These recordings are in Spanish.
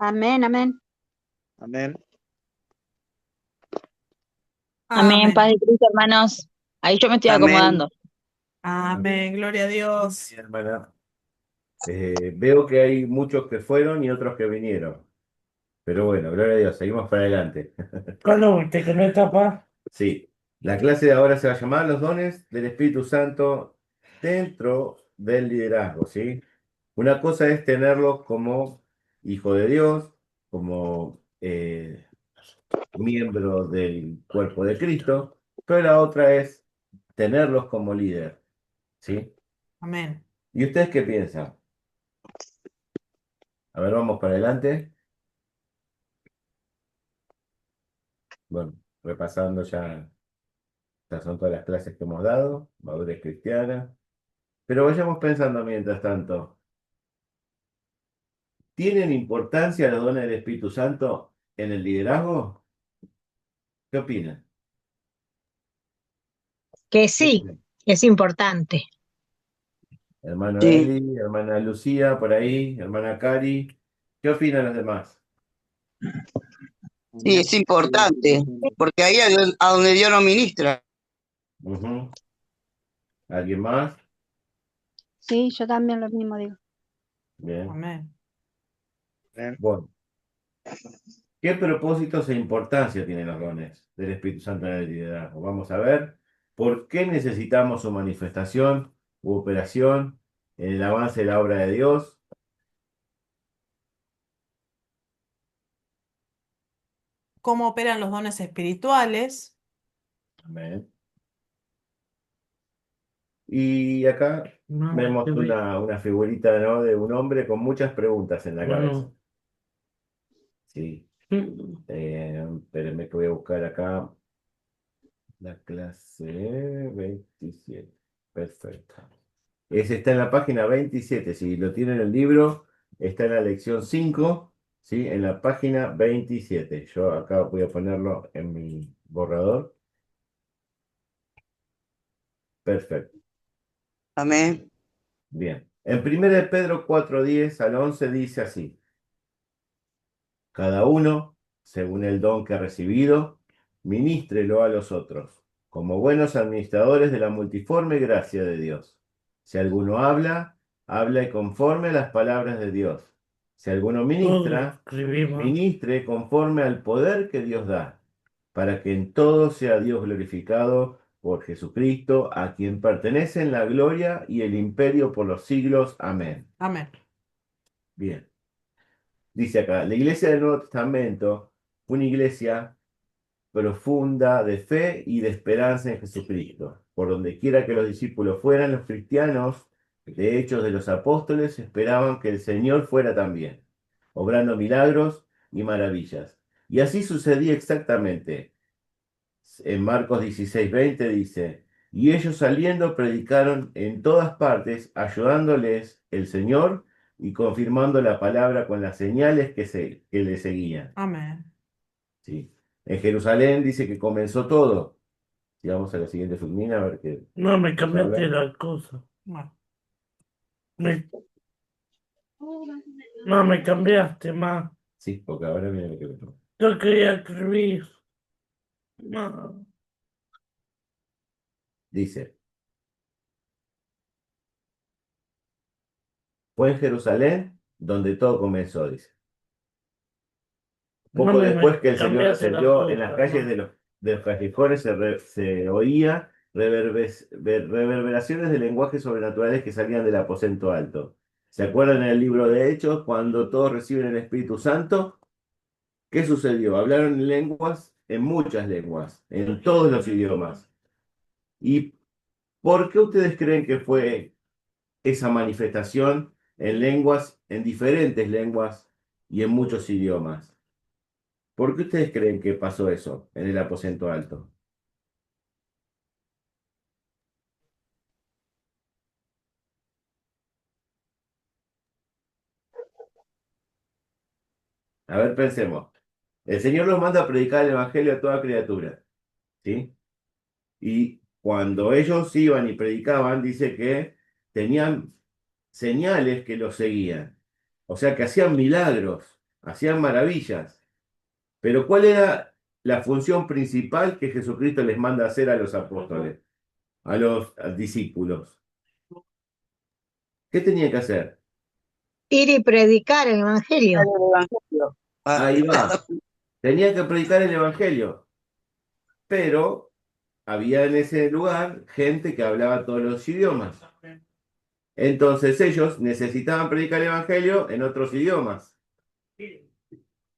Amén, amén. Amén. Amén, paz Amén. de Cristo, hermanos. Ahí yo me estoy Amén. acomodando. Amén. Gloria a Dios. Sí, hermana. Veo que hay muchos que fueron y otros que vinieron. Pero bueno, gloria a Dios, seguimos para adelante. ¿Cuándo usted que no está paz? Sí, la clase de ahora se va a llamar Los dones del Espíritu Santo dentro del liderazgo, ¿sí? Una cosa es tenerlo como hijo de Dios, como miembro del cuerpo de Cristo, pero la otra es tenerlos como líder, ¿sí? Amén. ¿Y ustedes qué piensan? A ver, vamos para adelante. Bueno, repasando ya, estas son todas las clases que hemos dado, madurez cristiana. Pero vayamos pensando mientras tanto, ¿tienen importancia los dones del Espíritu Santo en el liderazgo? ¿Qué opinan? Que ¿Qué sí, opinan? es importante. Hermano Sí, Eli, hermana Lucía, por ahí, hermana Cari. ¿Qué opinan los demás? sí, es importante, porque ahí es a donde Dios nos ministra. Ujú. ¿Alguien más? Sí, yo también lo mismo digo. Bien. Amén. Amén. Bueno, ¿qué propósitos e importancia tienen los dones del Espíritu Santo en el liderazgo? Vamos a ver por qué necesitamos su manifestación u operación en el avance de la obra de Dios. ¿Cómo operan los dones espirituales? Amén. Y acá No, vemos una figurita, ¿no?, de un hombre con muchas preguntas en la cabeza. bueno. Sí. Espérenme que voy a buscar acá la clase 27. Perfecto. Ese está en la página 27. Si lo tienen en el libro, está en la lección 5, ¿sí? En la página 27. Yo acá voy a ponerlo en mi borrador. Perfecto. Amén. Bien. En 1 de Pedro 4:10 al 11 dice así: cada uno, según el don que ha recibido, ministrelo a los otros, como buenos administradores de la multiforme gracia de Dios. Si alguno habla, hable conforme a las palabras de Dios. Si alguno Todos ministra, escribimos. ministre conforme al poder que Dios da, para que en todo sea Dios glorificado por Jesucristo, a quien pertenecen la gloria y el imperio por los siglos. Amén. Amén. Bien. Dice acá, la iglesia del Nuevo Testamento fue una iglesia profunda de fe y de esperanza en Jesucristo. Por donde quiera que los discípulos fueran, los cristianos, de Hechos de los Apóstoles, esperaban que el Señor fuera también, obrando milagros y maravillas. Y así sucedía exactamente. En Marcos 16:20 dice, y ellos saliendo predicaron en todas partes, ayudándoles el Señor y confirmando la palabra con las señales que le seguían. Amén. ¿Sí? En Jerusalén dice que comenzó todo. Si vamos a la siguiente fulmina, a ver qué No me nos cambiaste habla. la cosa. Bueno, Me- no me cambiaste más. Sí, porque ahora viene lo que me toca. Yo quería escribir. No. Dice, fue en Jerusalén donde todo comenzó, dice. No Poco me después que el Señor cambiaste la ascendió, en las cosa, calles más. de los callejones se oía reverberaciones de lenguajes sobrenaturales que salían del aposento alto. ¿Se acuerdan en el libro de Hechos, cuando todos reciben el Espíritu Santo? ¿Qué sucedió? Hablaron en lenguas, en muchas lenguas, en todos los idiomas. ¿Y por qué ustedes creen que fue esa manifestación en lenguas, en diferentes lenguas y en muchos idiomas? ¿Por qué ustedes creen que pasó eso en el aposento alto? A ver, pensemos. El Señor los manda a predicar el Evangelio a toda criatura, ¿sí? Y cuando ellos iban y predicaban, dice que tenían señales que los seguían. O sea, que hacían milagros. hacían maravillas. Pero ¿cuál era la función principal que Jesucristo les manda hacer a los apóstoles, a los discípulos? ¿Qué tenían que hacer? Ir y predicar el El evangelio. Evangelio. Ahí va. Tenían que predicar el evangelio, pero había en ese lugar gente que hablaba todos los idiomas. Entonces ellos necesitaban predicar el evangelio en otros idiomas.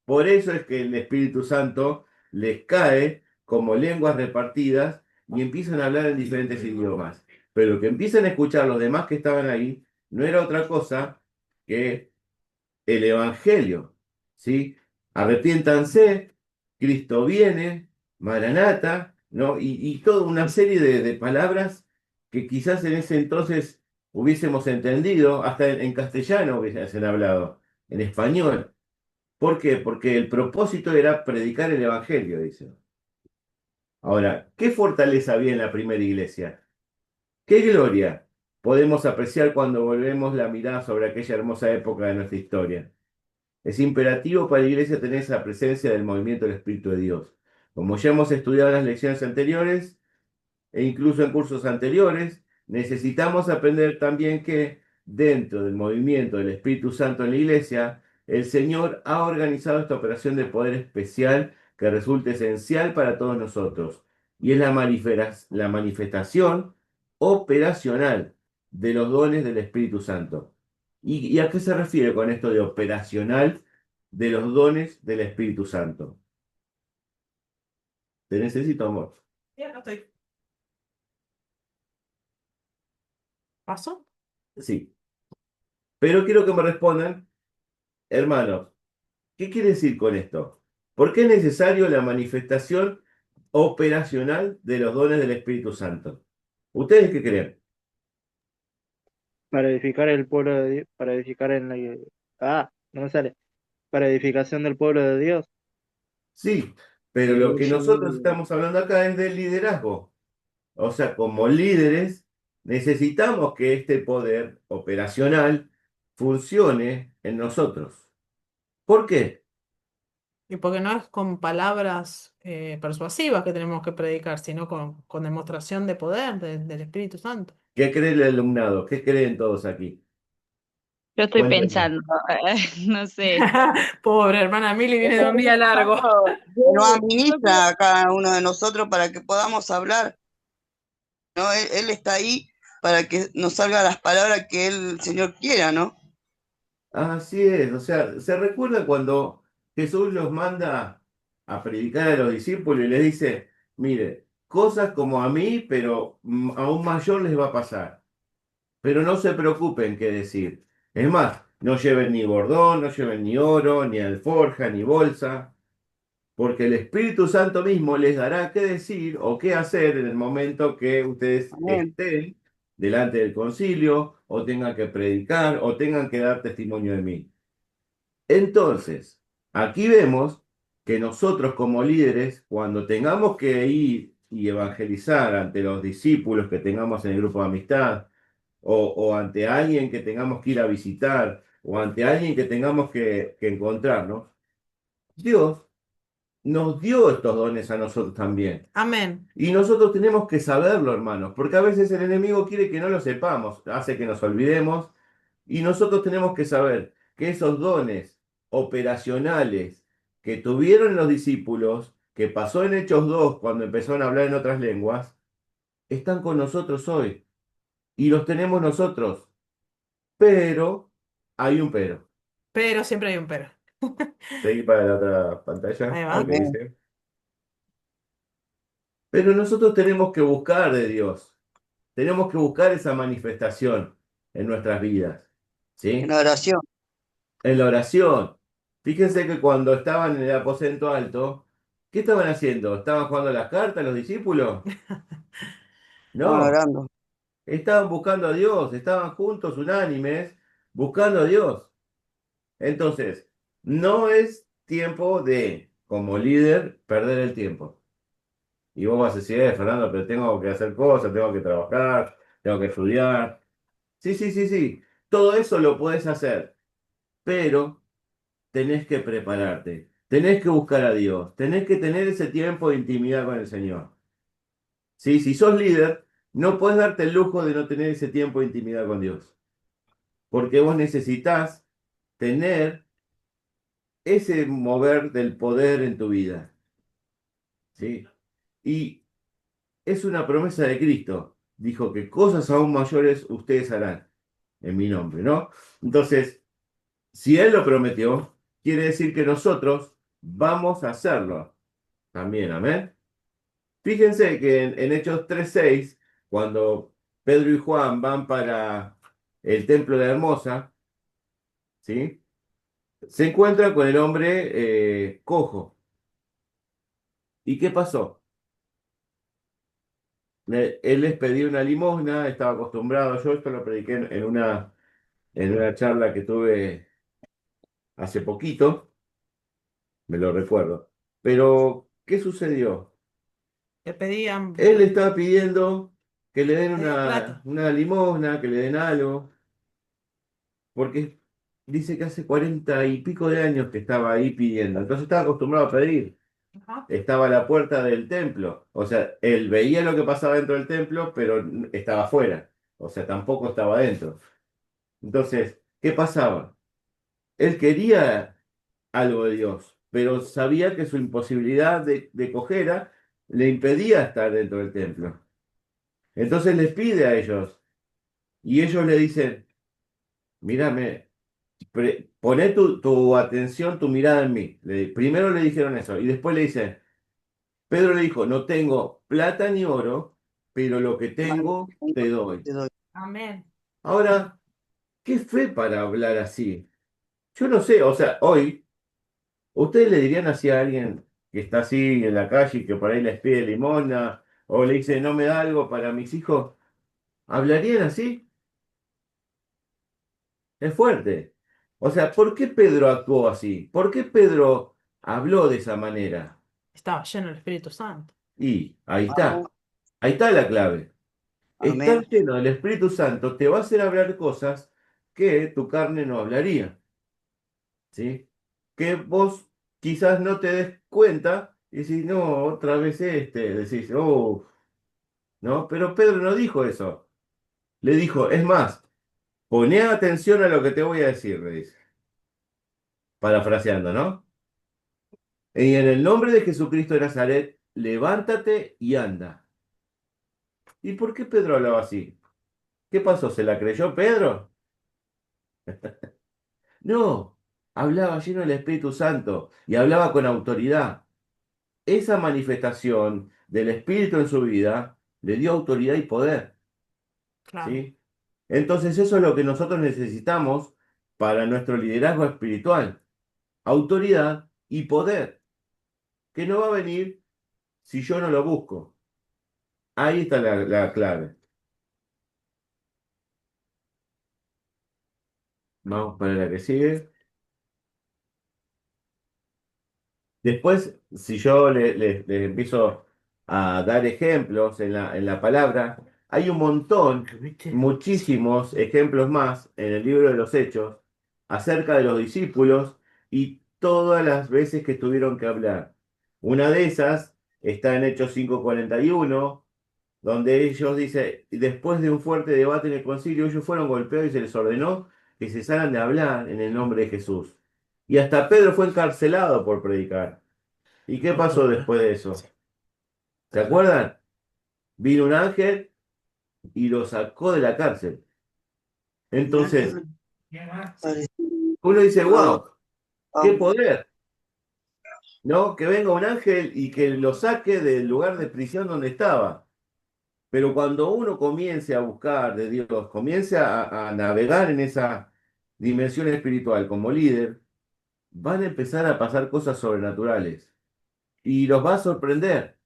Por eso es que el Espíritu Santo les cae como lenguas repartidas y empiezan a hablar en diferentes idiomas. Pero lo que empiezan a escuchar los demás que estaban ahí no era otra cosa que el Evangelio, ¿sí? Arrepiéntanse, Cristo viene, Maranata, ¿no? Y toda una serie de palabras que quizás en ese entonces hubiésemos entendido, hasta en castellano hubiesen hablado, en español. ¿Por qué? Porque el propósito era predicar el Evangelio, dice. Ahora, ¿qué fortaleza había en la primera iglesia? ¿Qué gloria podemos apreciar cuando volvemos la mirada sobre aquella hermosa época de nuestra historia? Es imperativo para la iglesia tener esa presencia del movimiento del Espíritu de Dios. Como ya hemos estudiado en las lecciones anteriores, e incluso en cursos anteriores, necesitamos aprender también que dentro del movimiento del Espíritu Santo en la Iglesia, el Señor ha organizado esta operación de poder especial que resulta esencial para todos nosotros, y es la manifestación operacional de los dones del Espíritu Santo. ¿Y a qué se refiere con esto de operacional de los dones del Espíritu Santo? Te necesito, amor. Ya, acá estoy. ¿Paso? Sí. Pero quiero que me respondan, hermanos, ¿qué quiere decir con esto? ¿Por qué es necesario la manifestación operacional de los dones del Espíritu Santo? ¿Ustedes qué creen? Para edificar el pueblo de Dios, para edificar en no me sale, para edificación del pueblo de Dios. Sí, pero lo que nosotros estamos hablando acá es del liderazgo. O sea, como líderes, necesitamos que este poder operacional funcione en nosotros. ¿Por qué? Y porque no es con palabras persuasivas que tenemos que predicar, sino con demostración de poder del Espíritu Santo. ¿Qué cree el alumnado? ¿Qué creen todos aquí? Yo estoy Cuéntenme. pensando, no sé. Pobre hermana Mili, viene de un día largo. Nos administra a cada uno de nosotros para que podamos hablar, ¿no? Él está ahí para que nos salgan las palabras que el Señor quiera, ¿no? Así es, o sea, ¿se recuerda cuando Jesús los manda a predicar a los discípulos y les dice, mire, cosas como a mí, pero a un mayor les va a pasar, pero no se preocupen qué decir. Es más, no lleven ni bordón, no lleven ni oro, ni alforja, ni bolsa, porque el Espíritu Santo mismo les dará qué decir o qué hacer en el momento que ustedes Amén. estén delante del concilio, o tengan que predicar, o tengan que dar testimonio de mí. Entonces, aquí vemos que nosotros como líderes, cuando tengamos que ir y evangelizar ante los discípulos que tengamos en el grupo de amistad, o ante alguien que tengamos que ir a visitar, o ante alguien que tengamos que encontrarnos, Dios nos dio estos dones a nosotros también. Amén. Y nosotros tenemos que saberlo, hermanos, porque a veces el enemigo quiere que no lo sepamos, hace que nos olvidemos, y nosotros tenemos que saber que esos dones operacionales que tuvieron los discípulos, que pasó en Hechos 2 cuando empezaron a hablar en otras lenguas, están con nosotros hoy, y los tenemos nosotros. Pero, hay un pero. Pero siempre hay un pero. Seguí para la otra pantalla, Ahí a va. ver qué dice. Pero nosotros tenemos que buscar de Dios. Tenemos que buscar esa manifestación en nuestras vidas. ¿Sí? En oración. En la oración. Fíjense que cuando estaban en el aposento alto, ¿qué estaban haciendo? ¿Estaban jugando las cartas los discípulos? Estaban No, orando. estaban buscando a Dios, estaban juntos, unánimes, buscando a Dios. Entonces, no es tiempo de, como líder, perder el tiempo. Y vos vas a decir, Fernando, pero tengo que hacer cosas, tengo que trabajar, tengo que estudiar. Sí, sí, sí, sí. Todo eso lo puedes hacer, pero tenés que prepararte, tenés que buscar a Dios, tenés que tener ese tiempo de intimidad con el Señor. ¿Sí? Si sos líder, no puedes darte el lujo de no tener ese tiempo de intimidad con Dios, porque vos necesitas tener ese mover del poder en tu vida. ¿Sí? Y es una promesa de Cristo. Dijo que cosas aún mayores ustedes harán en mi nombre, ¿no? Entonces, si Él lo prometió, quiere decir que nosotros vamos a hacerlo también, amén. Fíjense que en Hechos 3:6, cuando Pedro y Juan van para el templo de la Hermosa, ¿sí? Se encuentran con el hombre cojo. ¿Y qué pasó? Él les pedía una limosna, estaba acostumbrado, yo esto lo prediqué en una charla que tuve hace poquito, me lo recuerdo. Pero, ¿qué sucedió? Le pedían Él le estaba pidiendo que le den plata. una limosna, que le den algo, porque dice que hace 40 y pico de años que estaba ahí pidiendo, entonces estaba acostumbrado a pedir. Ajá. Estaba a la puerta del templo, o sea, él veía lo que pasaba dentro del templo, pero estaba afuera, o sea, tampoco estaba dentro. Entonces, ¿qué pasaba? Él quería algo de Dios, pero sabía que su imposibilidad de cojera le impedía estar dentro del templo. Entonces les pide a ellos, y ellos le dicen, mírame, poné tu atención, tu mirada en mí. Primero le dijeron eso, y después le dicen, Pedro le dijo, no tengo plata ni oro, pero lo que tengo te doy. Te doy. Amén. Ahora, ¿qué fe para hablar así? Yo no sé, o sea, hoy, ¿ustedes le dirían así a alguien que está así en la calle y que por ahí les pide limosna o le dice, no me da algo para mis hijos? ¿Hablarían así? Es fuerte. O sea, ¿por qué Pedro actuó así? ¿Por qué Pedro habló de esa manera? Estaba lleno del Espíritu Santo. Y Amén. ahí está la clave. Estar Amén. lleno del Espíritu Santo te va a hacer hablar cosas que tu carne no hablaría, ¿sí? Que vos quizás no te des cuenta y decís, no, otra vez decís, oh, ¿no? Pero Pedro no dijo eso. Le dijo, es más, poné atención a lo que te voy a decir, le dice, parafraseando, ¿no? Y en el nombre de Jesucristo de Nazaret, levántate y anda. ¿Y por qué Pedro hablaba así? ¿Qué pasó? ¿Se la creyó Pedro? No, hablaba lleno del Espíritu Santo y hablaba con autoridad. Esa manifestación del Espíritu en su vida le dio autoridad y poder, Claro. ¿sí? Entonces eso es lo que nosotros necesitamos para nuestro liderazgo espiritual. Autoridad y poder, que no va a venir si yo no lo busco. Ahí está la clave. Vamos para la que sigue. Después, si yo le empiezo a dar ejemplos en la palabra, hay un montón, muchísimos ejemplos más en el libro de los Hechos acerca de los discípulos y todas las veces que tuvieron que hablar. Una de esas está en Hechos 5:41, donde ellos dicen, después de un fuerte debate en el concilio, ellos fueron golpeados y se les ordenó que cesaran de hablar en el nombre de Jesús. Y hasta Pedro fue encarcelado por predicar. ¿Y qué pasó después de eso? ¿Se acuerdan? Vino un ángel y lo sacó de la cárcel. Entonces, uno dice, wow, qué poder, ¿no? Que venga un ángel y que lo saque del lugar de prisión donde estaba. Pero cuando uno comience a buscar de Dios, comience a navegar en esa dimensión espiritual como líder, van a empezar a pasar cosas sobrenaturales. Y los va a sorprender.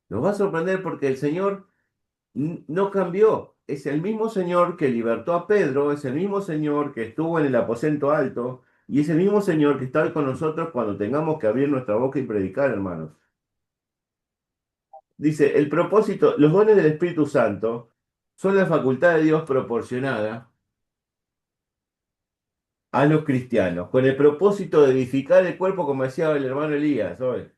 Los va a sorprender porque el Señor no cambió. Es el mismo Señor que libertó a Pedro, es el mismo Señor que estuvo en el aposento alto y es el mismo Señor que está hoy con nosotros cuando tengamos que abrir nuestra boca y predicar, hermanos. Dice, el propósito, los dones del Espíritu Santo son la facultad de Dios proporcionada a los cristianos, con el propósito de edificar el cuerpo, como decía el hermano Elías hoy.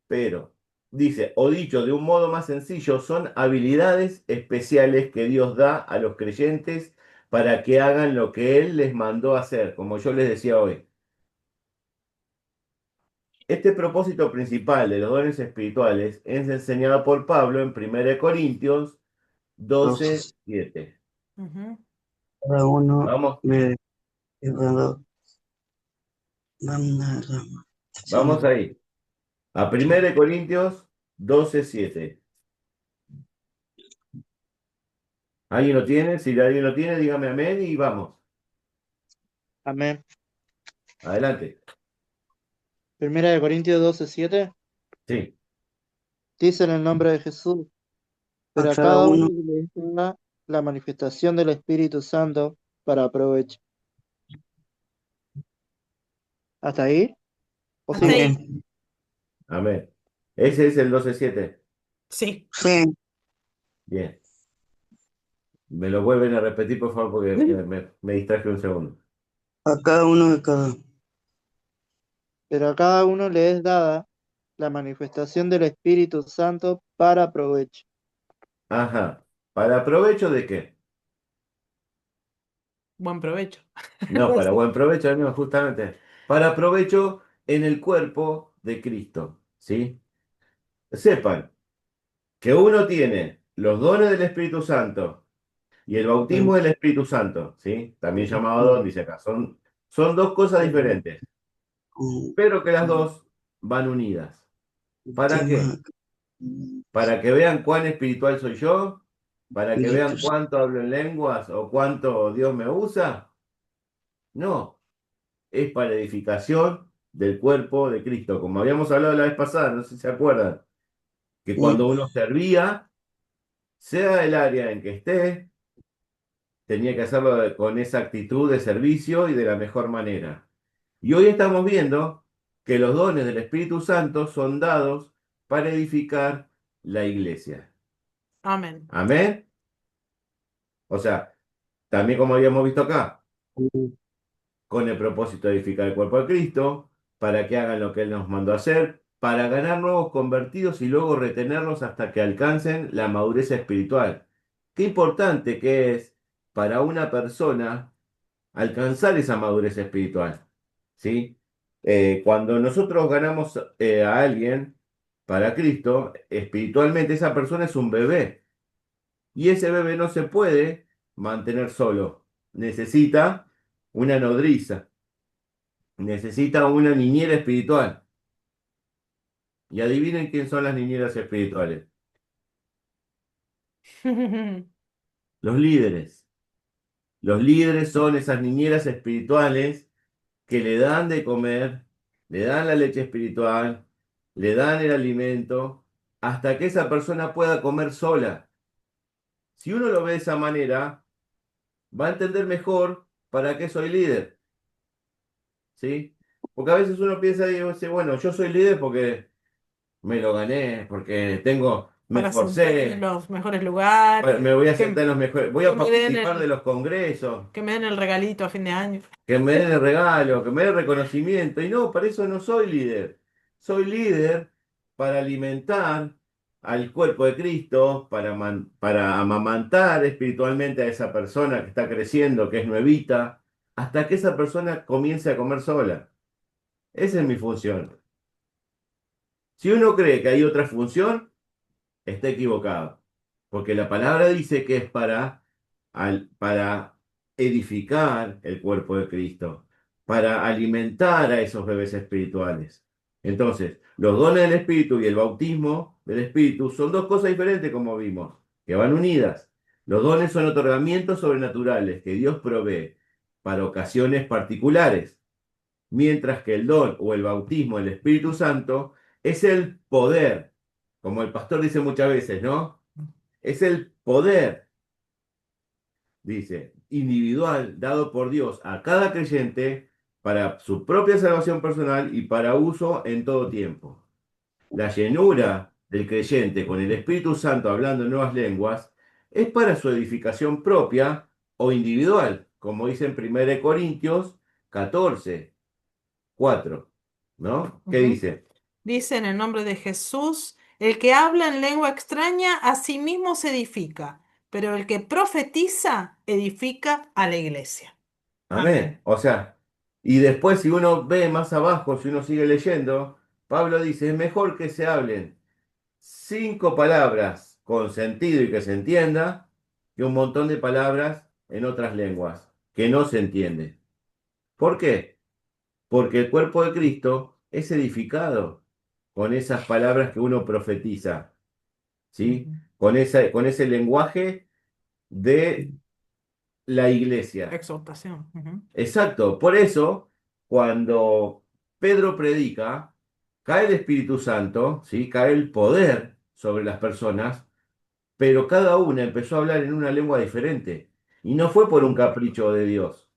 Pero, dice, o dicho de un modo más sencillo, son habilidades especiales que Dios da a los creyentes para que hagan lo que Él les mandó hacer, como yo les decía hoy. Este propósito principal de los dones espirituales es enseñado por Pablo en 1 Corintios 12:7. Ujú. Cada uno Vamos, le es dado vamos ahí. A 1 Corintios 12:7. ¿Alguien lo tiene? Si alguien lo tiene, dígame amén y vamos. Amén. Adelante. Primera de Corintios 12:7 Sí. dice en el nombre de Jesús, pero a cada uno le da la manifestación del Espíritu Santo para provecho. ¿Hasta ahí? ¿O Hasta sigo? ahí. Amén. Ese es el 12:7. Sí. Sí, Bien. Me lo vuelven a repetir, por favor, porque me distraje un segundo. a cada uno de cada. Pero a cada uno le es dada la manifestación del Espíritu Santo para provecho. Ajá. ¿Para provecho de qué? Buen provecho. No, para buen provecho, no, justamente. Para provecho en el cuerpo de Cristo. ¿Sí? Sepan que uno tiene los dones del Espíritu Santo y el bautismo del Espíritu Santo, ¿sí? También llamado don, dice acá. Son dos cosas diferentes, pero que las dos van unidas. ¿Para qué? Para que vean cuán espiritual soy yo, para que vean cuánto hablo en lenguas o cuánto Dios me usa. No, es para edificación del cuerpo de Cristo. Como habíamos hablado la vez pasada, no sé si se acuerdan, que cuando uno servía, sea el área en que esté, tenía que hacerlo con esa actitud de servicio y de la mejor manera. Y hoy estamos viendo que los dones del Espíritu Santo son dados para edificar la iglesia. Amén. Amén. O sea, también como habíamos visto acá, con el propósito de edificar el cuerpo de Cristo, para que hagan lo que Él nos mandó a hacer, para ganar nuevos convertidos y luego retenerlos hasta que alcancen la madurez espiritual. Qué importante que es para una persona alcanzar esa madurez espiritual, ¿sí? Cuando nosotros ganamos a alguien para Cristo, espiritualmente esa persona es un bebé y ese bebé no se puede mantener solo, necesita una nodriza, necesita una niñera espiritual. Y adivinen quién son las niñeras espirituales. Los líderes. Los líderes son esas niñeras espirituales que le dan de comer, le dan la leche espiritual, le dan el alimento, hasta que esa persona pueda comer sola. Si uno lo ve de esa manera, va a entender mejor para qué soy líder. ¿Sí? Porque a veces uno piensa y dice, bueno, yo soy líder porque me lo gané, porque me Para sentarme en esforcé, los mejores lugares, me voy a que, sentar en los mejores, voy que a me den participar de el, los congresos, que me den el regalito a fin de año. que me den el regalo, que me den reconocimiento. Y no, para eso no soy líder. Soy líder para alimentar al cuerpo de Cristo, para amamantar espiritualmente a esa persona que está creciendo, que es nuevita, hasta que esa persona comience a comer sola. Esa es mi función. Si uno cree que hay otra función, está equivocado. Porque la palabra dice que es para edificar el cuerpo de Cristo, para alimentar a esos bebés espirituales. Entonces, los dones del Espíritu y el bautismo del Espíritu son dos cosas diferentes, como vimos, que van unidas. Los dones son otorgamientos sobrenaturales que Dios provee para ocasiones particulares, mientras que el don o el bautismo del Espíritu Santo es el poder, como el pastor dice muchas veces, ¿no? Es el poder, dice, individual dado por Dios a cada creyente para su propia salvación personal y para uso en todo tiempo. La llenura del creyente con el Espíritu Santo hablando en nuevas lenguas es para su edificación propia o individual, como dice en 1 Corintios 14, 4, ¿no? ¿Qué Ujú. dice? Dice en el nombre de Jesús, el que habla en lengua extraña a sí mismo se edifica, pero el que profetiza edifica a la iglesia. Amén. Amén. O sea, y después si uno ve más abajo, si uno sigue leyendo, Pablo dice, es mejor que se hablen 5 palabras con sentido y que se entienda, que un montón de palabras en otras lenguas, que no se entiende. ¿Por qué? Porque el cuerpo de Cristo es edificado con esas palabras que uno profetiza, ¿sí? Ujú. Con ese lenguaje de la iglesia. Exhortación. Ujú. Exacto, por eso, cuando Pedro predica, cae el Espíritu Santo, ¿sí? Cae el poder sobre las personas, pero cada una empezó a hablar en una lengua diferente. Y no fue por un capricho de Dios,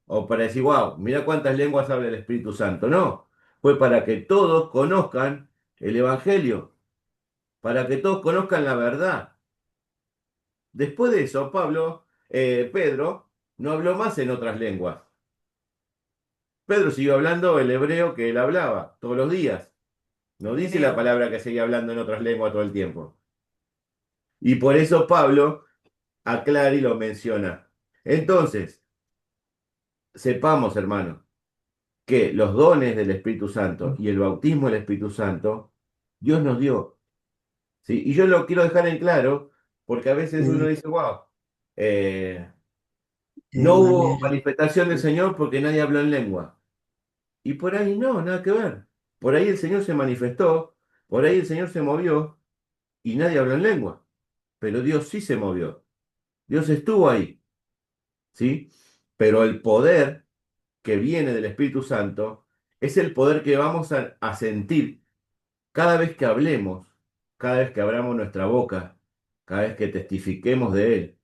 o para decir, wow, mira cuántas lenguas habla el Espíritu Santo. No, fue para que todos conozcan el Evangelio, para que todos conozcan la verdad. Después de eso, Pedro, no habló más en otras lenguas. Pedro siguió hablando el hebreo que él hablaba todos los días. No dice la Arameo. palabra que seguía hablando en otras lenguas todo el tiempo. Y por eso Pablo aclara y lo menciona. Entonces, sepamos, hermanos, que los dones del Espíritu Santo y el bautismo del Espíritu Santo, Dios nos dio. ¿Sí? Y yo lo quiero dejar en claro, porque a veces uno dice, wow, no hubo manifestación del Señor porque nadie habló en lengua. Y por ahí no, nada que ver. Por ahí el Señor se manifestó, por ahí el Señor se movió y nadie habló en lengua. Pero Dios sí se movió. Dios estuvo ahí, ¿sí? Pero el poder que viene del Espíritu Santo es el poder que vamos a sentir cada vez que hablemos, cada vez que abramos nuestra boca, cada vez que testifiquemos de Él.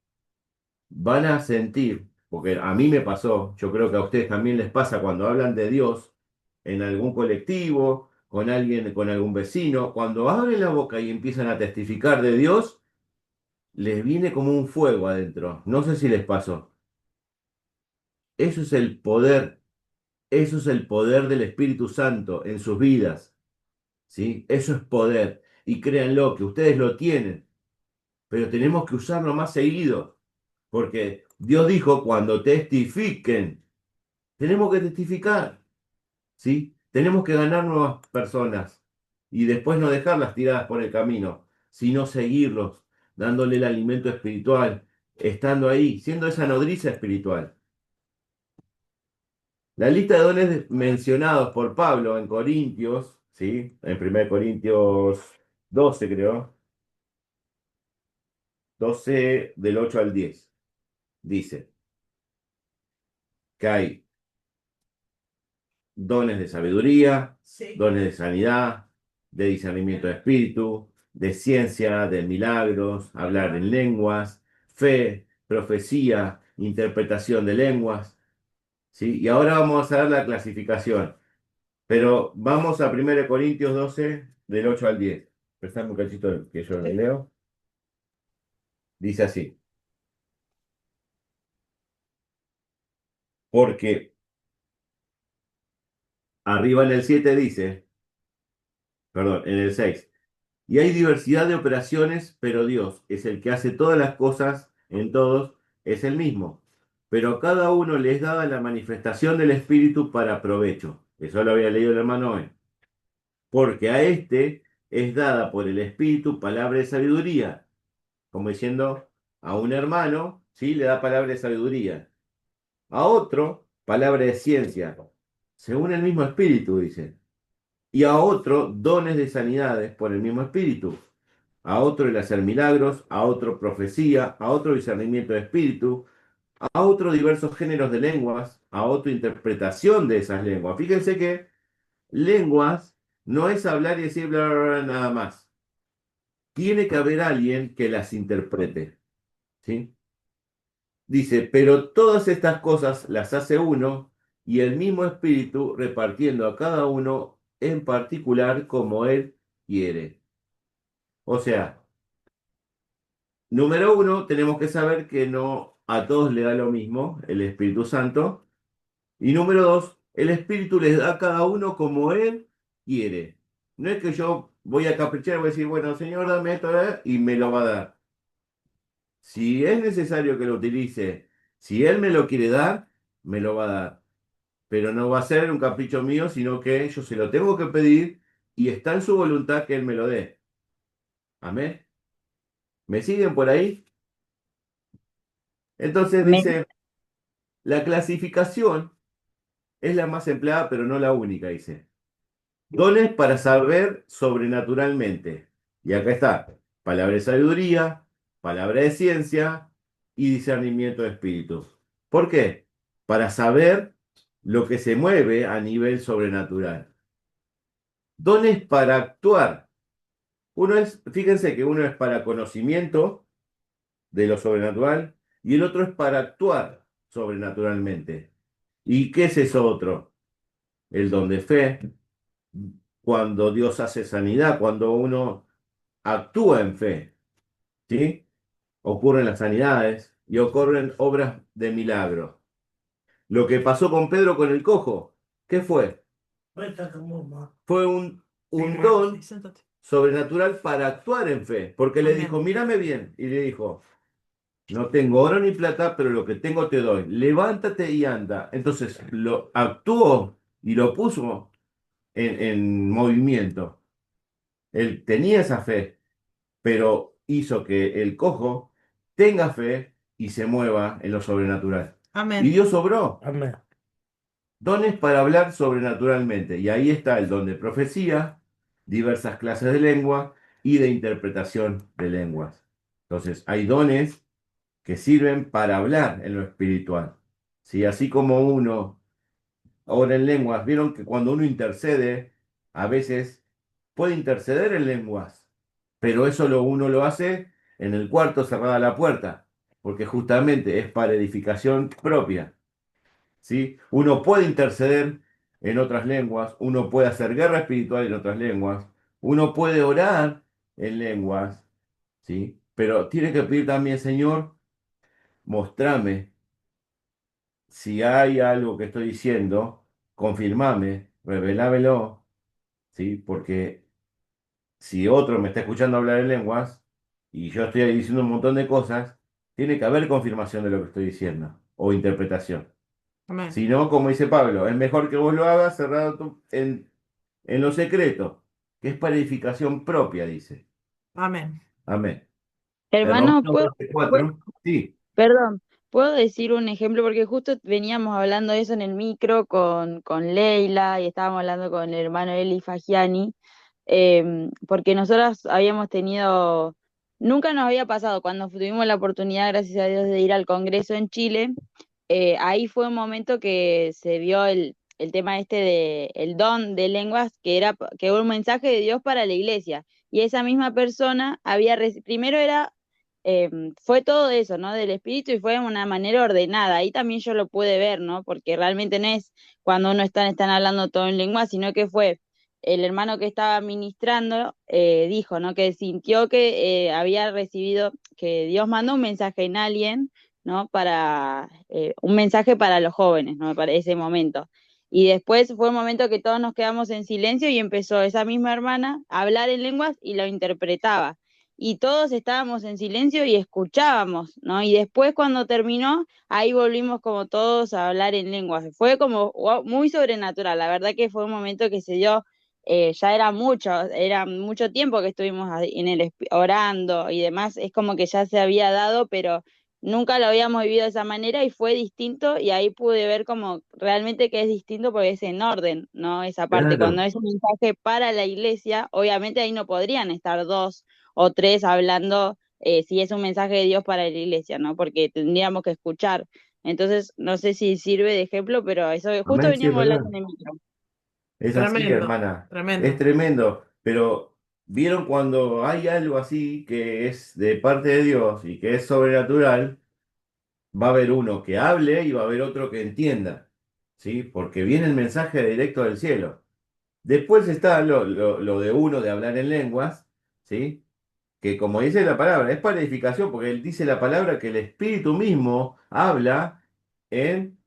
Van a sentir, porque a mí me pasó, yo creo que a ustedes también les pasa cuando hablan de Dios en algún colectivo, con alguien, con algún vecino, cuando abren la boca y empiezan a testificar de Dios, les viene como un fuego adentro. No sé si les pasó. Eso es el poder, eso es el poder del Espíritu Santo en sus vidas, ¿sí? Eso es poder. Y créanlo, que ustedes lo tienen, pero tenemos que usarlo más seguido, porque Dios dijo, cuando testifiquen, tenemos que testificar, ¿sí? Tenemos que ganar nuevas personas y después no dejarlas tiradas por el camino, sino seguirlos, dándole el alimento espiritual, estando ahí, siendo esa nodriza espiritual. La lista de dones mencionados por Pablo en Corintios, ¿sí? En 1 Corintios 12, creo, 12 del 8 al 10, dice que hay dones de sabiduría, Sí. dones de sanidad, de discernimiento de espíritu, de ciencia, de milagros, hablar en lenguas, fe, profecía, interpretación de lenguas, ¿sí? Y ahora vamos a ver la clasificación, pero vamos a 1 Corintios 12, del 8 al 10. Prestame un cachito que yo lo leo. Dice así, porque arriba en el 7 dice, perdón, en el 6. Y hay diversidad de operaciones, pero Dios es el que hace todas las cosas en todos, es el mismo. Pero a cada uno le es dada la manifestación del Espíritu para provecho. Eso lo había leído el hermano hoy. Porque a este es dada por el Espíritu palabra de sabiduría. Como diciendo, a un hermano, ¿sí? Le da palabra de sabiduría. A otro, palabra de ciencia. Según el mismo Espíritu, dice. Y a otro, dones de sanidades por el mismo Espíritu, a otro el hacer milagros, a otro profecía, a otro discernimiento de espíritu, a otro diversos géneros de lenguas, a otro interpretación de esas lenguas. Fíjense que lenguas no es hablar y decir bla, bla, bla, nada más. Tiene que haber alguien que las interprete, ¿sí? Dice, pero todas estas cosas las hace uno y el mismo espíritu repartiendo a cada uno en particular como él quiere. O sea, número uno, tenemos que saber que no a todos le da lo mismo, el Espíritu Santo. Y número dos, el Espíritu les da a cada uno como Él quiere. No es que yo voy a caprichar, voy a decir, bueno, Señor, dame esto, y me lo va a dar. Si es necesario que lo utilice, si Él me lo quiere dar, me lo va a dar. Pero no va a ser un capricho mío, sino que yo se lo tengo que pedir y está en su voluntad que Él me lo dé. Amén. ¿Me siguen por ahí? Entonces Amén. dice, la clasificación es la más empleada, pero no la única, dice. Dones para saber sobrenaturalmente. Y acá está, palabra de sabiduría, palabra de ciencia y discernimiento de espíritus. ¿Por qué? Para saber lo que se mueve a nivel sobrenatural. Dones para actuar. Uno es, fíjense que uno es para conocimiento de lo sobrenatural y el otro es para actuar sobrenaturalmente. ¿Y qué es eso otro? El don de fe, cuando Dios hace sanidad, cuando uno actúa en fe, ¿sí? Ocurren las sanidades y ocurren obras de milagro. Lo que pasó con Pedro con el cojo, ¿qué fue? Cuenta como más. Fue un don Sí, siéntate. sobrenatural para actuar en fe, porque le Amén. dijo, mírame bien, y le dijo, no tengo oro ni plata, pero lo que tengo te doy, levántate y anda. Entonces lo actuó y lo puso en movimiento. Él tenía esa fe, pero hizo que el cojo tenga fe y se mueva en lo sobrenatural. Y Amén. Dios obró. Amén. Dones para hablar sobrenaturalmente. Y ahí está el don de profecía, diversas clases de lengua y de interpretación de lenguas. Entonces, hay dones que sirven para hablar en lo espiritual. ¿Sí? Así como uno ora en lenguas, vieron que cuando uno intercede, a veces puede interceder en lenguas, pero eso uno lo hace en el cuarto cerrada la puerta, porque justamente es para edificación propia. ¿Sí? Uno puede interceder en otras lenguas, uno puede hacer guerra espiritual en otras lenguas, uno puede orar en lenguas, ¿sí? Pero tiene que pedir también, Señor, mostrame si hay algo que estoy diciendo, confirmame, revelámelo, ¿sí? Porque si otro me está escuchando hablar en lenguas y yo estoy ahí diciendo un montón de cosas, tiene que haber confirmación de lo que estoy diciendo o interpretación. Amén. Si no, como dice Pablo, es mejor que vos lo hagas cerrado en lo secreto, que es para edificación propia, dice. Amén. Amén. Hermano, Romanos 12:4, sí, perdón, ¿puedo decir un ejemplo? Porque justo veníamos hablando de eso en el micro con Leila y estábamos hablando con el hermano Eli Fagiani, porque nosotros habíamos tenido, nunca nos había pasado cuando tuvimos la oportunidad, gracias a Dios, de ir al Congreso en Chile. Ahí fue un momento que se vio el tema este de el don de lenguas, que era un mensaje de Dios para la iglesia. Y esa misma persona primero era fue todo eso, ¿no? Del espíritu y fue de una manera ordenada. Ahí también yo lo pude ver, ¿no? Porque realmente no es cuando uno están hablando todo en lengua, sino que fue el hermano que estaba ministrando, dijo, ¿no? Que sintió que había recibido, que Dios mandó un mensaje en alguien, ¿no? Para un mensaje para los jóvenes, ¿no? Para ese momento. Y después fue un momento que todos nos quedamos en silencio y empezó esa misma hermana a hablar en lenguas y lo interpretaba y todos estábamos en silencio y escuchábamos, ¿no? Y después cuando terminó, ahí volvimos como todos a hablar en lenguas. Fue como wow, muy sobrenatural, la verdad que fue un momento que se dio, ya era mucho tiempo que estuvimos en orando y demás, es como que ya se había dado, pero nunca lo habíamos vivido de esa manera y fue distinto y ahí pude ver como realmente que es distinto porque es en orden, ¿no? Esa parte, cuando claro. es un mensaje para la iglesia, obviamente ahí no podrían estar dos o tres hablando si es un mensaje de Dios para la iglesia, ¿no? Porque tendríamos que escuchar. Entonces, no sé si sirve de ejemplo, pero eso justo Amén, sí, es veníamos hablando verdad. en el micro. Es así, Tremendo. hermana. Es Tremendo. tremendo. Pero vieron cuando hay algo así que es de parte de Dios y que es sobrenatural, va a haber uno que hable y va a haber otro que entienda, ¿sí? Porque viene el mensaje directo del cielo. Después está lo de uno de hablar en lenguas, ¿sí? que como dice la palabra, es para edificación, porque él dice la palabra que el Espíritu mismo habla en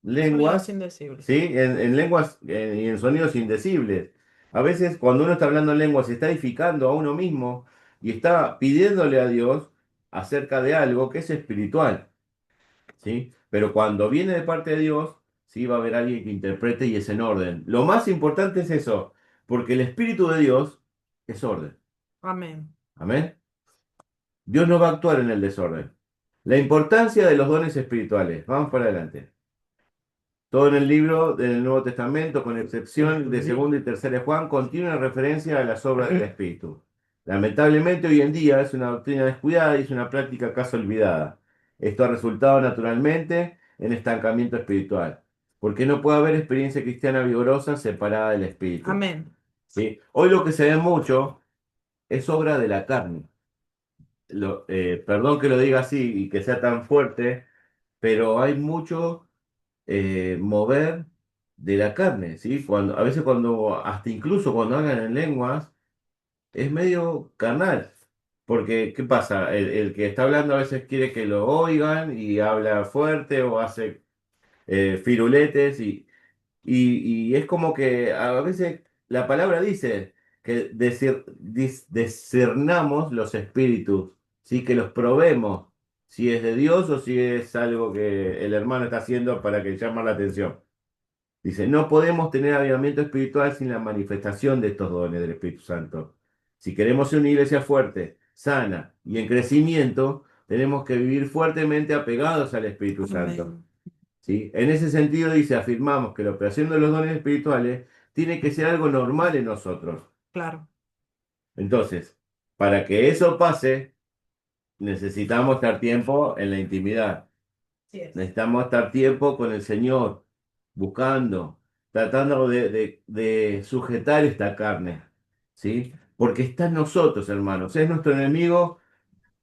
Sonidos lenguas, indecibles. ¿sí? En lenguas y en sonidos indecibles. A veces cuando uno está hablando en lenguas, se está edificando a uno mismo y está pidiéndole a Dios acerca de algo que es espiritual, ¿sí? Pero cuando viene de parte de Dios, sí va a haber alguien que interprete y es en orden. Lo más importante es eso, porque el Espíritu de Dios es orden. Amén. Amén. Dios no va a actuar en el desorden. La importancia de los dones espirituales. Vamos para adelante. Todo en el libro del Nuevo Testamento, con excepción de 2 y 3 de Juan, contiene una referencia a las obras del Espíritu. Lamentablemente hoy en día es una doctrina descuidada y es una práctica casi olvidada. Esto ha resultado naturalmente en estancamiento espiritual, porque no puede haber experiencia cristiana vigorosa separada del Espíritu. Amén. ¿Sí? Hoy lo que se ve mucho es obra de la carne. Perdón que lo diga así y que sea tan fuerte, pero hay mucho mover de la carne, ¿sí? A veces hasta incluso cuando hablan en lenguas, es medio carnal. Porque, ¿qué pasa? El que está hablando a veces quiere que lo oigan y habla fuerte o hace firuletes y es como que a veces la palabra dice que discernamos los espíritus, ¿sí? Que los probemos, si es de Dios o si es algo que el hermano está haciendo para que llame la atención. Dice, no podemos tener avivamiento espiritual sin la manifestación de estos dones del Espíritu Santo. Si queremos ser una iglesia fuerte, sana y en crecimiento, tenemos que vivir fuertemente apegados al Espíritu Santo. Amén. ¿Sí? En ese sentido, dice, afirmamos que la operación de los dones espirituales tiene que ser algo normal en nosotros. Claro. Entonces, para que eso pase, necesitamos estar tiempo en la intimidad. Así es. Necesitamos estar tiempo con el Señor, buscando, tratando de sujetar esta carne, ¿sí? Porque está en nosotros, hermanos. Es nuestro enemigo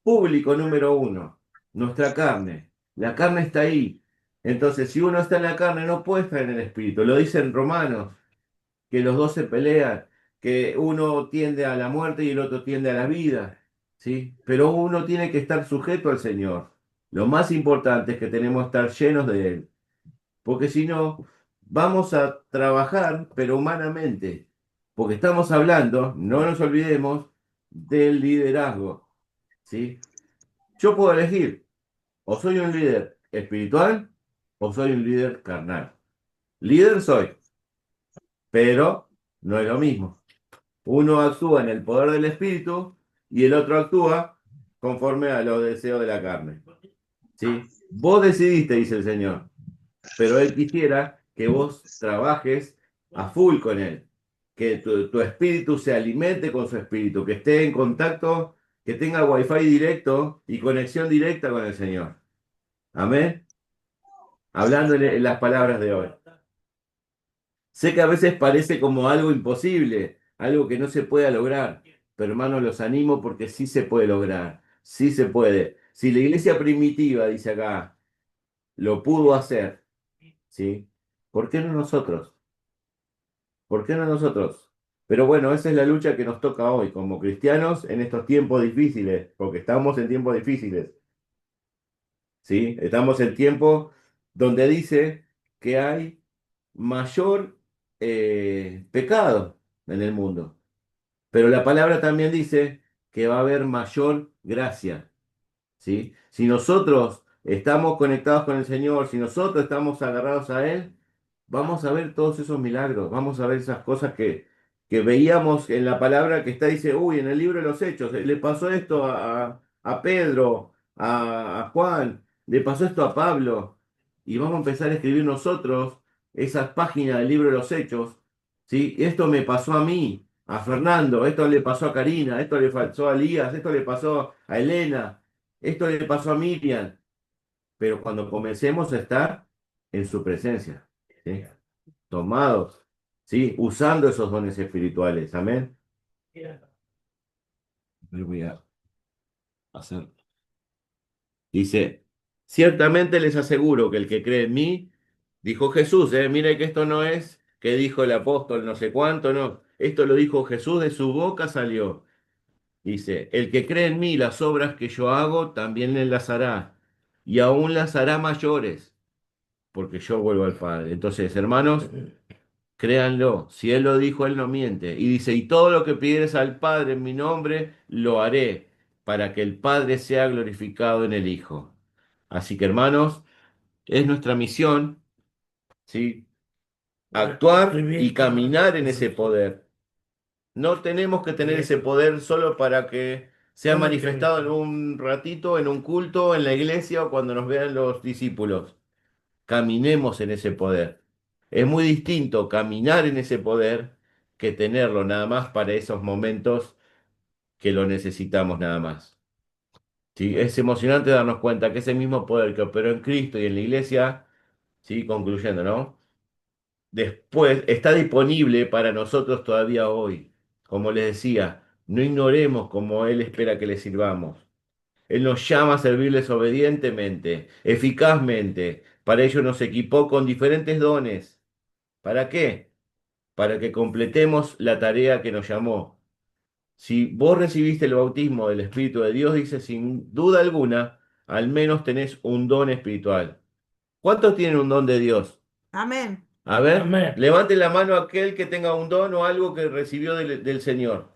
público número uno, nuestra carne. La carne está ahí. Entonces, si uno está en la carne, no puede estar en el espíritu. Lo dicen Romanos, que los dos se pelean, que uno tiende a la muerte y el otro tiende a la vida, ¿sí? Pero uno tiene que estar sujeto al Señor. Lo más importante es que tenemos que estar llenos de Él, porque si no, vamos a trabajar, pero humanamente, porque estamos hablando, no nos olvidemos, del liderazgo, ¿sí? Yo puedo elegir, o soy un líder espiritual o soy un líder carnal. Líder soy, pero no es lo mismo. Uno actúa en el poder del espíritu y el otro actúa conforme a los deseos de la carne. ¿Sí? Vos decidiste, dice el Señor, pero Él quisiera que vos trabajes a full con Él, que tu espíritu se alimente con su espíritu, que esté en contacto, que tenga wifi directo y conexión directa con el Señor. Amén. Hablándole en las palabras de hoy. Sé que a veces parece como algo imposible, algo que no se pueda lograr, pero hermanos, los animo porque sí se puede lograr, sí se puede. Si la iglesia primitiva, dice acá, lo pudo hacer, ¿sí? ¿Por qué no nosotros? ¿Por qué no nosotros? Pero bueno, esa es la lucha que nos toca hoy como cristianos en estos tiempos difíciles, porque estamos en tiempos difíciles, ¿sí? Estamos en tiempos donde dice que hay mayor pecado en el mundo. Pero la palabra también dice que va a haber mayor gracia, ¿sí? Si nosotros estamos conectados con el Señor, si nosotros estamos agarrados a Él, vamos a ver todos esos milagros, vamos a ver esas cosas que veíamos en la palabra que está, dice, uy, en el libro de los Hechos, le pasó esto a Pedro, a Juan, le pasó esto a Pablo, y vamos a empezar a escribir nosotros esas páginas del libro de los Hechos, ¿sí? Esto me pasó a mí, a Fernando, esto le pasó a Karina, esto le pasó a Elías, esto le pasó a Elena, esto le pasó a Miriam, pero cuando comencemos a estar en su presencia, ¿sí? Tomados, ¿sí? Usando esos dones espirituales. Amén. Lo voy a hacer. Dice, ciertamente les aseguro que el que cree en mí, dijo Jesús, mire que esto no es que dijo el apóstol no sé cuánto, no. Esto lo dijo Jesús, de su boca salió. Dice, el que cree en mí, las obras que yo hago, también él las hará, y aún las hará mayores, porque yo vuelvo al Padre. Entonces, hermanos, créanlo, si Él lo dijo, Él no miente. Y dice, y todo lo que pidieres al Padre en mi nombre, lo haré, para que el Padre sea glorificado en el Hijo. Así que, hermanos, es nuestra misión, ¿sí? Actuar y caminar en ese poder. No tenemos que tener ese poder solo para que sea manifestado en un ratito, en un culto, en la iglesia o cuando nos vean los discípulos. Caminemos en ese poder. Es muy distinto caminar en ese poder que tenerlo nada más para esos momentos que lo necesitamos nada más. ¿Sí? Es emocionante darnos cuenta que ese mismo poder que operó en Cristo y en la iglesia, ¿sí? Concluyendo, ¿no? Después está disponible para nosotros todavía hoy. Como les decía, no ignoremos cómo Él espera que le sirvamos. Él nos llama a servirles obedientemente, eficazmente. Para ello nos equipó con diferentes dones. ¿Para qué? Para que completemos la tarea que nos llamó. Si vos recibiste el bautismo del Espíritu de Dios, dice sin duda alguna, al menos tenés un don espiritual. ¿Cuántos tienen un don de Dios? Amén. A ver, Amén. levante la mano aquel que tenga un don o algo que recibió del Señor.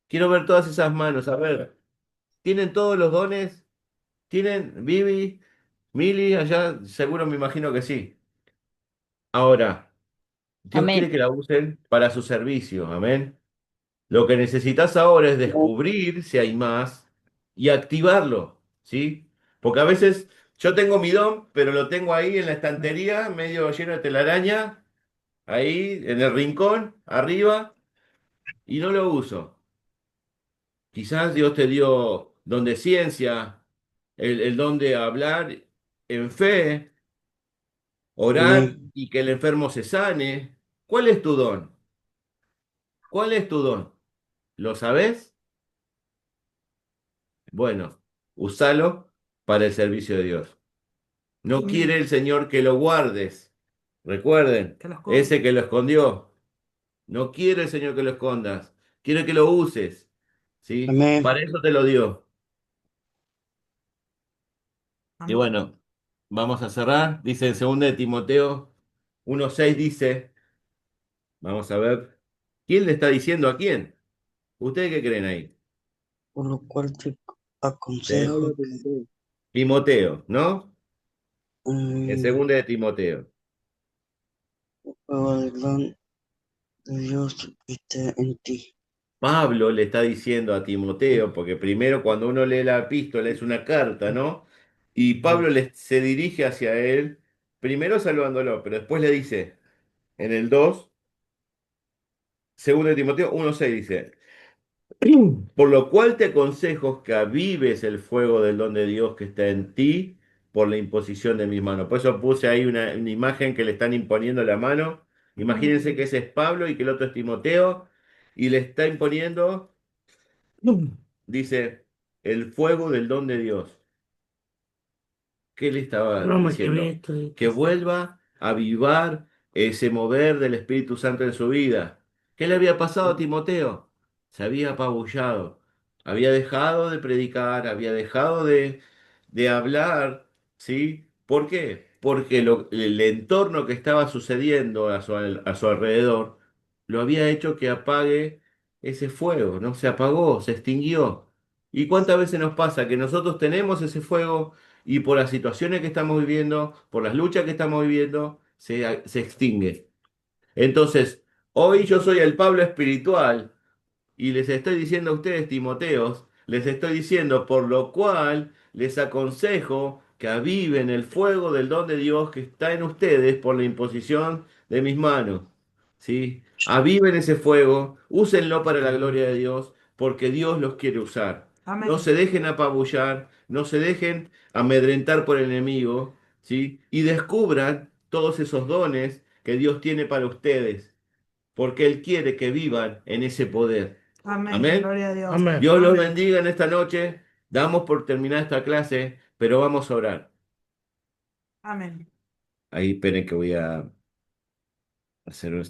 Quiero ver todas esas manos. A ver, ¿tienen todos los dones? ¿Tienen Vivi, Mili allá? Seguro me imagino que sí. Ahora, Dios quiere Amén. que la usen para su servicio. Amén. Lo que necesitas ahora es descubrir si hay más y activarlo, ¿sí? Porque a veces yo tengo mi don, pero lo tengo ahí en la estantería, medio lleno de telaraña, ahí en el rincón, arriba, y no lo uso. Quizás Dios te dio don de ciencia, el don de hablar en fe, orar Amén. y que el enfermo se sane. ¿Cuál es tu don? ¿Cuál es tu don? ¿Lo sabes? Bueno, úsalo para el servicio de Dios. No quiere Amén. el Señor que lo guardes. Recuerden, Que los ese esconda. que lo escondió. No quiere el Señor que lo escondas. Quiere que lo uses. ¿Sí? Amén. Para eso te lo dio. Y Amén. bueno, vamos a cerrar. Dice en 2 de Timoteo 1:6 dice, vamos a ver, ¿quién le está diciendo a quién? ¿Ustedes qué creen ahí? Por lo cual te ¿Sí? Pablo aconsejo que Timoteo. Timoteo, ¿no? En mm, 2 de Timoteo. prueba del don de Dios que esté en ti. Pablo le está diciendo a Timoteo, porque primero cuando uno lee la epístola es una carta, ¿no? Y Pablo se dirige hacia él, primero saludándolo, pero después le dice, en el 2, 2 de Timoteo 1:6 dice, por lo cual te aconsejo que avives el fuego del don de Dios que está en ti por la imposición de mis manos. Por eso puse ahí una imagen que le están imponiendo la mano. Imagínense que ese es Pablo y que el otro es Timoteo y le está imponiendo, dice, el fuego del don de Dios. ¿Qué le estaba Roma que ve diciendo? esto. Que vuelva a avivar ese mover del Espíritu Santo en su vida. ¿Qué le había pasado a Timoteo? Se había apabullado, había dejado de predicar, había dejado de hablar, ¿sí? ¿Por qué? Porque el entorno que estaba sucediendo a su alrededor lo había hecho que apague ese fuego, ¿no? Se apagó, se extinguió. ¿Y cuántas veces nos pasa que nosotros tenemos ese fuego? Y por las situaciones que estamos viviendo, por las luchas que estamos viviendo, se extingue. Entonces, hoy yo soy el Pablo espiritual y les estoy diciendo a ustedes, Timoteos, les estoy diciendo, por lo cual les aconsejo que aviven el fuego del don de Dios que está en ustedes por la imposición de mis manos. ¿Sí? Aviven ese fuego, úsenlo para la gloria de Dios, porque Dios los quiere usar. No Amén. se dejen apabullar, no se dejen amedrentar por el enemigo, ¿sí? Y descubran todos esos dones que Dios tiene para ustedes, porque Él quiere que vivan en ese poder. Amén. Amén. Gloria a Dios. Amén. Dios los Amén. bendiga en esta noche. Damos por terminada esta clase, pero vamos a orar. Amén. Ahí esperen que voy a hacer